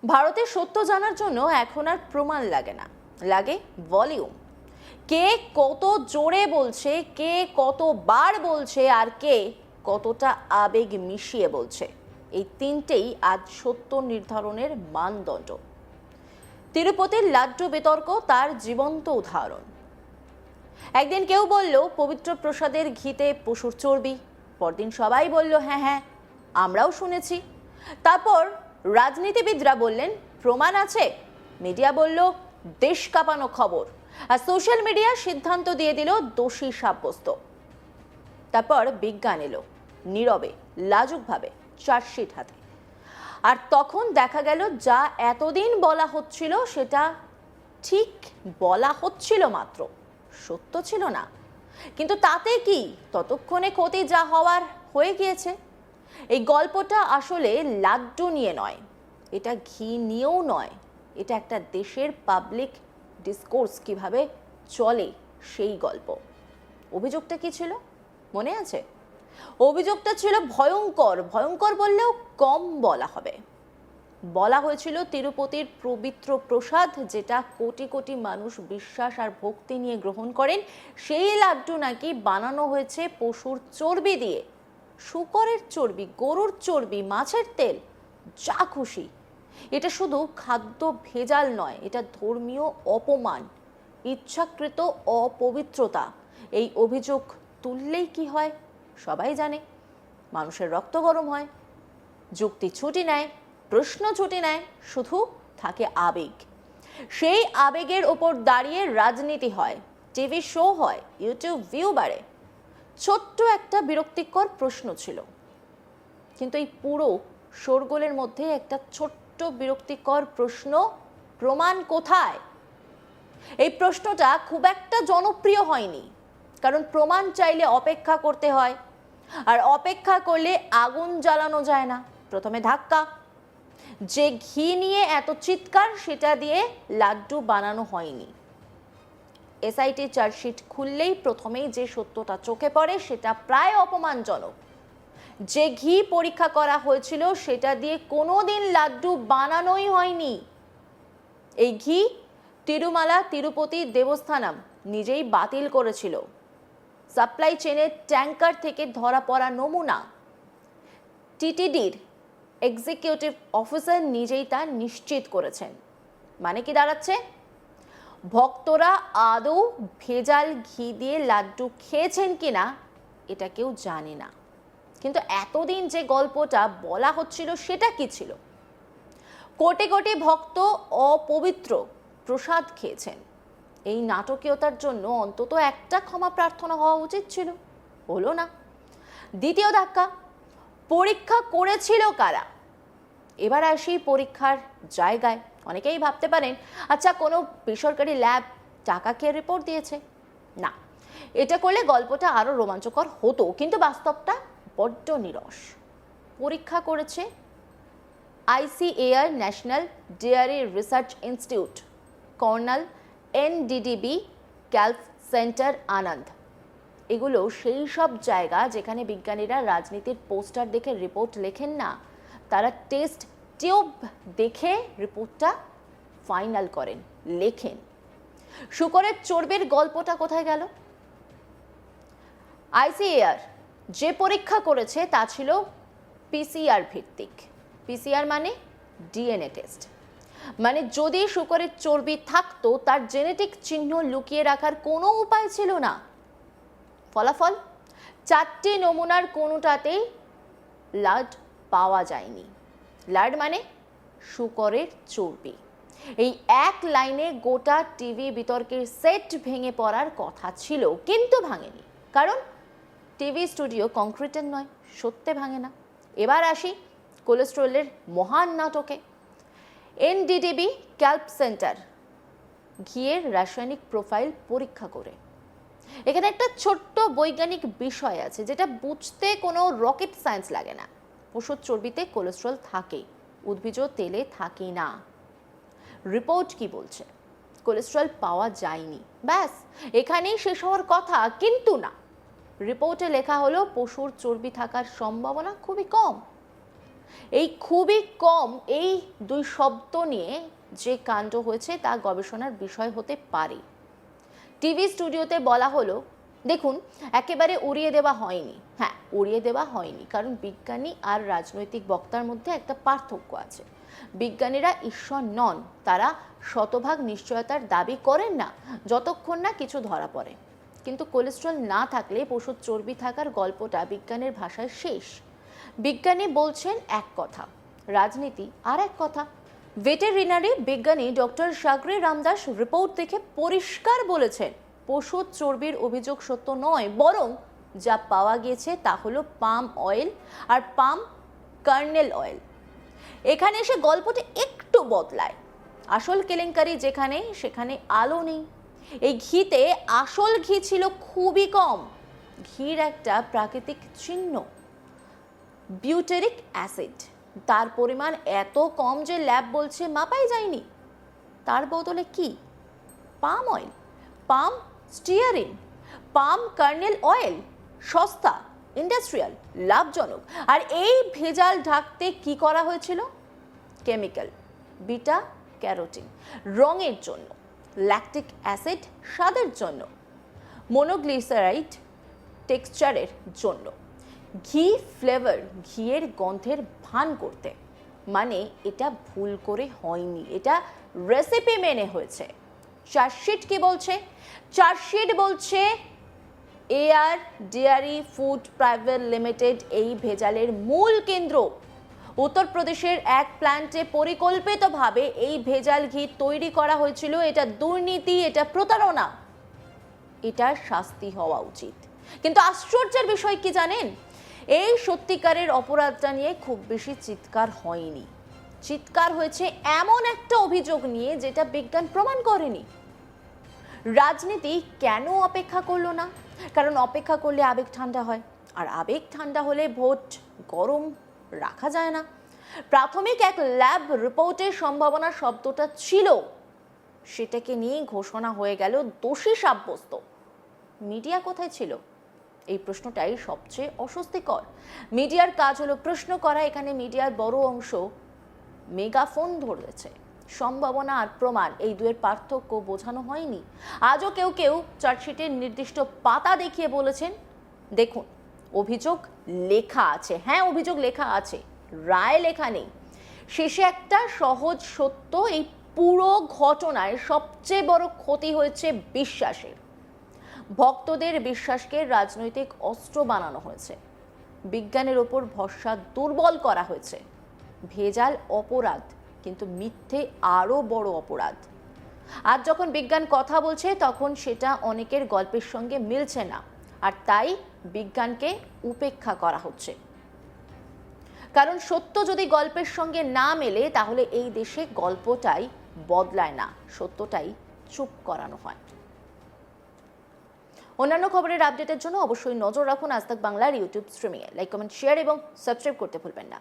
ভারতের সত্য জানার জন্য এখন আর প্রমাণ লাগে না, লাগে ভলিউম। কে কত জোরে বলছে, কে কতবার বলছে, আর কে কতটা আবেগ মিশিয়ে বলছে, এই তিনটেই আজ সত্য নির্ধারণের মানদণ্ড। তিরুপতির লাড্ডু বিতর্ক তার জীবন্ত উদাহরণ। একদিন কেউ বলল পবিত্র প্রসাদের ঘিতে পশুর চর্বি, পরদিন সবাই বলল হ্যাঁ হ্যাঁ আমরাও শুনেছি। তারপর রাজনীতিবিদরা বললেন প্রমাণ আছে, মিডিয়া বলল দেশ কাঁপানো খবর, আর সোশ্যাল মিডিয়া সিদ্ধান্ত দিয়ে দিল দোষী সাব্যস্ত। তারপর বিজ্ঞান এলো নীরবে, লাজুকভাবে, চার্জশিট হাতে। আর তখন দেখা গেল যা এতদিন বলা হচ্ছিল সেটা ঠিক বলা হচ্ছিল মাত্র, সত্য ছিল না। কিন্তু তাতে কি, ততক্ষণে ক্ষতি যা হওয়ার হয়ে গিয়েছে। এই গল্পটা আসলে লাড্ডু নিয়ে নয়, এটা ঘি নিয়েও নয়, এটা একটা দেশের পাবলিক ডিসকোর্স কিভাবে চলে সেই গল্প। অভিযোগটা কি ছিল মনে আছে? অভিযোগটা ছিল ভয়ঙ্কর, ভয়ঙ্কর বললেও কম বলা হবে। বলা হয়েছিল তিরুপতির পবিত্র প্রসাদ, যেটা কোটি কোটি মানুষ বিশ্বাস আর ভক্তি নিয়ে গ্রহণ করেন, সেই লাড্ডু নাকি বানানো হয়েছে পশুর চর্বি দিয়ে। শূকরের চর্বি, গরুর চর্বি, মাছের তেল, যা খুশি। এটা শুধু খাদ্য ভেজাল নয়, এটা ধর্মীয় অপমান, ইচ্ছাকৃত অপবিত্রতা। এই অভিযোগ তুললেই কি হয় সবাই জানে, মানুষের রক্ত গরম হয়, যুক্তি ছুটি নেয়, প্রশ্ন ছুটি নেয়, শুধু থাকে আবেগ। সেই আবেগের ওপর দাঁড়িয়ে রাজনীতি হয়, টিভি শো হয়, ইউটিউব ভিউ বাড়ে। ছোট্ট একটা বিরক্তিকর প্রশ্ন ছিল, কিন্তু এই পুরো শোরগোলের মধ্যে একটা ছোট্ট বিরক্তিকর প্রশ্ন, প্রমাণ কোথায়? এই প্রশ্নটা খুব একটা জনপ্রিয় হয়নি, কারণ প্রমাণ চাইলে অপেক্ষা করতে হয়, আর অপেক্ষা করলে আগুন জ্বালানো যায় না। প্রথমে ধাক্কা, যে ঘি নিয়ে এত চিৎকার সেটা দিয়ে লাড্ডু বানানো হয়নি। এসআইটি চার্জশিট খুললেই প্রথমেই যে সত্যটা চোখে পড়ে সেটা প্রায় অপমানজনক। যে ঘি পরীক্ষা করা হয়েছিল সেটা দিয়ে কোনোদিন লাড্ডু বানানোই হয়নি। এই ঘি তিরুমালা তিরুপতি দেবস্থানম নিজেই বাতিল করেছিল। সাপ্লাই চেনের ট্যাঙ্কার থেকে ধরা পড়া নমুনা। টিটিডির এক্সিকিউটিভ অফিসার নিজেই তা নিশ্চিত করেছেন। মানে কি দাঁড়াচ্ছে? ভক্তরা আদৌ ভেজাল ঘি দিয়ে লাড্ডু খেয়েছেন কিনা এটা কেউ জানে না। কিন্তু এতদিন যে গল্পটা বলা হচ্ছিল সেটা কি ছিল? কোটি কোটি ভক্ত অপবিত্র প্রসাদ খেয়েছেন। এই নাটকীয়তার জন্য অন্তত একটা ক্ষমা প্রার্থনা হওয়া উচিত ছিল, হলো না। দ্বিতীয় ধাক্কা, পরীক্ষা করেছিল কারা? এবার আসি পরীক্ষার জায়গায়। অনেকেই ভাবতে পারেন আচ্ছা কোনো বেসরকারি ল্যাব টাকা খেয়ে রিপোর্ট দিয়েছে। না, এটা করলে গল্পটা আরো রোমাঞ্চকর হতো, কিন্তু বাস্তবটা বড্ড নিরস। পরীক্ষা করেছে ICAR, national dairy research institute, Karnal, NDDB, calf centre, Anand. এগুলো সেই সব জায়গা যেখানে বিজ্ঞানীরা রাজনীতির পোস্টার দেখে রিপোর্ট লেখেন না, তারা টেস্ট টিউব দেখে রিপোর্টটা ফাইনাল করেন, লেখেন। শূকরের চর্বির গল্পটা কোথায় গেল? আইসিএআর যে পরীক্ষা করেছে তা ছিল পিসিআর ভিত্তিক। পিসিআর মানে ডিএনএ টেস্ট। মানে যদি শূকরের চর্বি থাকতো তার জেনেটিক চিহ্ন লুকিয়ে রাখার কোনো উপায় ছিল না। ফলাফল, 4টি নমুনার কোনোটাতেই লাড পাওয়া যায়নি। লাড মানে শূকরের চর্বি। এই এক লাইনে গোটা টিভি বিতর্কের সেট ভেঙে পড়ার কথা ছিল, কিন্তু ভাঙেনি, কারণ টিভি স্টুডিও কংক্রিটের নয়, সত্যে ভাঙে না। এবার আসি কোলেস্ট্রলের মহান নাটকে। এনডিডিবি ক্যালপ সেন্টার ঘিয়ের রাসায়নিক প্রোফাইল পরীক্ষা করে। এখানে একটা ছোট্ট বৈজ্ঞানিক বিষয় আছে যেটা বুঝতে কোনো রকেট সায়েন্স লাগে না। পশুর চর্বিতে কোলেস্ট্রল থাকে, উদ্ভিজ তেলে থাকে না। রিপোর্ট কি বলছে? কোলেস্ট্রল পাওয়া যায়নি, ব্যাস এখানেই শেষ হওয়ার কথা। কিন্তু না, রিপোর্টে লেখা হলো পশুর চর্বি থাকার সম্ভাবনা খুবই কম। এই খুবই কম এই দুই শব্দ নিয়ে যে কাণ্ড হয়েছে তা গবেষণার বিষয় হতে পারে। টিভি স্টুডিওতে বলা হলো, দেখুন একেবারে উড়িয়ে দেওয়া হয়নি। হ্যাঁ, উড়িয়ে দেওয়া হয়নি, কারণ বিজ্ঞানী আর রাজনৈতিক বক্তার মধ্যে একটা পার্থক্য আছে। বিজ্ঞানীরা ঈশ্বর নন, তারা শতভাগ নিশ্চয়তার দাবি করেন না যতক্ষণ না কিছু ধরা পড়ে। কিন্তু কোলেস্ট্রল না থাকলে পশুর চর্বি থাকার গল্পটা বিজ্ঞানের ভাষায় শেষ। বিজ্ঞানী বলছেন এক কথা, রাজনীতি আর এক কথা। ভেটেরিনারি বিজ্ঞানী ডক্টর সাগরে রামদাস রিপোর্ট দেখে পরিষ্কার বলেছেন, পশুর চর্বির অভিযোগ সত্য নয়, বরং যা পাওয়া গেছে তা হলো পাম অয়েল আর পাম কার্নেল অয়েল। এখানে এসে গল্পটা একটু বদলায়। আসল কেলেঙ্কারি যেখানে, সেখানে আলো নেই। এই ঘিতে আসল ঘি ছিল খুবই কম। ঘির একটা প্রাকৃতিক চিহ্ন, বিউটেরিক অ্যাসিড, তার পরিমাণ এত কম যে ল্যাব বলছে মাপাই যায়নি। তার বদলে কি? পাম অয়েল, পাম স্টিয়ারিন, পাম কার্নেল অয়েল, সস্তা, ইন্ডাস্ট্রিয়াল, লাভজনক। আর এই ভেজাল ঢাকতে কি করা হয়েছিল? কেমিক্যাল, বিটা ক্যারোটিন রঙের জন্য, ল্যাকটিক অ্যাসিড স্বাদের জন্য, মনোগ্লিসারাইড টেক্সচারের জন্য, ঘি ফ্লেভার, ঘিয়ের গন্ধের ভান করতে। মানে এটা ভুল করে হয়নি, এটা রেসিপি মেনে হয়েছে। চার্জশিট কি বলছে? চার্জশিট বলছে AR dairy food private limited এই ভেজালের মূল কেন্দ্র। উত্তরপ্রদেশের এক প্ল্যান্টে পরিকল্পিতভাবে এই ভেজাল ঘি তৈরি করা হয়েছিল। এটা দুর্নীতি, এটা প্রতারণা, এটার শাস্তি হওয়া উচিত। কিন্তু আশ্চর্যের বিষয় কি জানেন? এই সত্যিকারের অপরাধটা নিয়ে খুব বেশি চিৎকার হয়নি। চিৎকার হয়েছে এমন একটা অভিযোগ নিয়ে যেটা বিজ্ঞান প্রমাণ করেনি। রাজনীতি কেন অপেক্ষা করলো না? কারণ অপেক্ষা করলে আবেগ ঠান্ডা হয়, আর আবেগ ঠান্ডা হলে ভোট গরম রাখা যায় না। প্রাথমিক এক ল্যাব রিপোর্টের সম্ভাবনা শব্দটা ছিল, সেটাকে নিয়ে ঘোষণা হয়ে গেল দোষী সাব্যস্ত। মিডিয়া কোথায় ছিল? এই প্রশ্নটাই সবচেয়ে অস্বস্তিকর। মিডিয়ার কাজ হলো প্রশ্ন করা, এখানে মিডিয়ার বড় অংশ মেগাফোন ধরেছে। সম্ভাবনা আর প্রমাণ, এই দুয়ের পার্থক্য বোঝানো হয়নি। আজও কেউ কেউ চার্জশিটের নির্দিষ্ট পাতা দেখিয়ে বলেছেন, দেখুন অভিযোগ লেখা আছে। হ্যাঁ, অভিযোগ লেখা আছে, রায় লেখা নেই। শেষে একটা সহজ সত্য, এই পুরো ঘটনায় সবচেয়ে বড় ক্ষতি হয়েছে বিশ্বাসের। ভক্তদের বিশ্বাসকে রাজনৈতিক অস্ত্র বানানো হয়েছে। বিজ্ঞানের ওপর ভরসা দুর্বল করা হয়েছে। ভেজাল অপরাধ, কিন্তু মিথ্যে আরো বড় অপরাধ। আজ যখন বিজ্ঞান কথা বলছে, তখন সেটা অনেকের গল্পের সঙ্গে মিলছে না, আর তাই বিজ্ঞানকে উপেক্ষা করা হচ্ছে। কারণ সত্য যদি গল্পের সঙ্গে না মেলে, তাহলে এই দেশে গল্পটাই বদলায় না, সত্যটাই চুপ করানো হয়। অন্যান্য খবরের আপডেটের জন্য অবশ্যই নজর রাখুন আজ তাক বাংলার ইউটিউব স্ট্রিমিংয়ে। লাইক, কমেন্ট, শেয়ার এবং সাবস্ক্রাইব করতে ভুলবেন না।